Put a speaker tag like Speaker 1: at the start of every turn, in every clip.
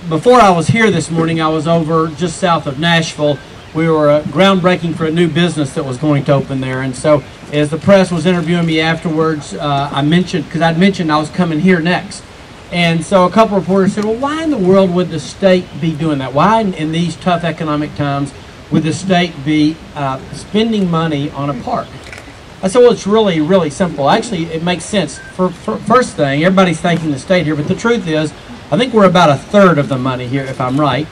Speaker 1: before I was here this morning, I was over just south of Nashville. We were groundbreaking for a new business that was going to open there, and so as the press was interviewing me afterwards, I mentioned, because I'd mentioned I was coming here next. And so a couple reporters said, well, why in the world would the state be doing that? Why in these tough economic times would the state be spending money on a park? I said, well, it's really, really simple. Actually, it makes sense. For first thing, everybody's thanking the state here, but the truth is, I think we're about a third of the money here, if I'm right.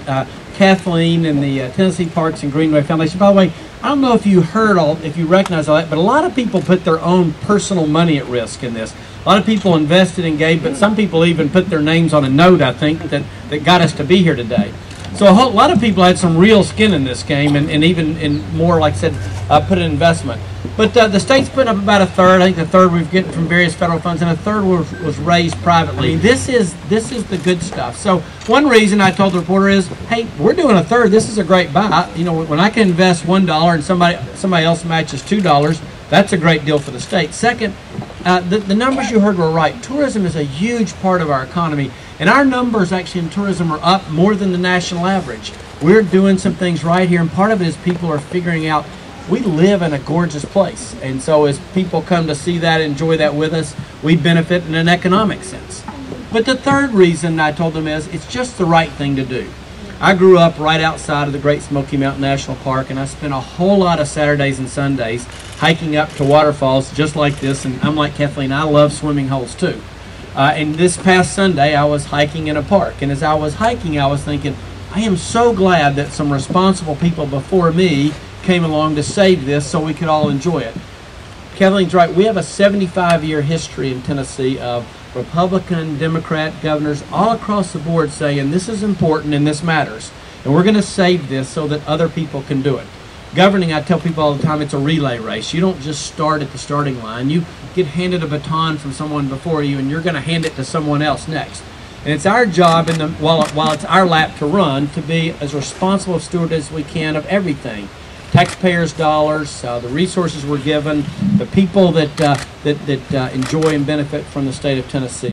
Speaker 1: Kathleen and the Tennessee Parks and Greenway Foundation. By the way, I don't know if you heard if you recognize all that, but a lot of people put their own personal money at risk in this. A lot of people invested and gave, but some people even put their names on a note, I think, that got us to be here today. So a lot of people had some real skin in this game, and even in more, like I said, put an investment. But the state's putting up about a third. I think the third we've gotten from various federal funds, and a third was raised privately. This is the good stuff. So one reason I told the reporter is, hey, we're doing a third. This is a great buy. You know, when I can invest $1 and somebody else matches $2, that's a great deal for the state. Second, the numbers you heard were right. Tourism is a huge part of our economy, and our numbers actually in tourism are up more than the national average. We're doing some things right here, and part of it is people are figuring out we live in a gorgeous place, and so as people come to see that, enjoy that with us, we benefit in an economic sense. But the third reason I told them is it's just the right thing to do. I grew up right outside of the Great Smoky Mountain National Park, and I spent a whole lot of Saturdays and Sundays hiking up to waterfalls just like this, and I'm like Kathleen, I love swimming holes too. And this past Sunday I was hiking in a park, and as I was hiking I was thinking, I am so glad that some responsible people before me came along to save this so we could all enjoy it. Kathleen's right, we have a 75-year history in Tennessee of Republican, Democrat governors all across the board saying this is important and this matters, and we're going to save this so that other people can do it. Governing, I tell people all the time, it's a relay race. You don't just start at the starting line. You get handed a baton from someone before you, and you're going to hand it to someone else next. And it's our job, while it's our lap to run, to be as responsible a steward as we can of everything. Taxpayers' dollars, the resources we're given, the people that enjoy and benefit from the state of Tennessee.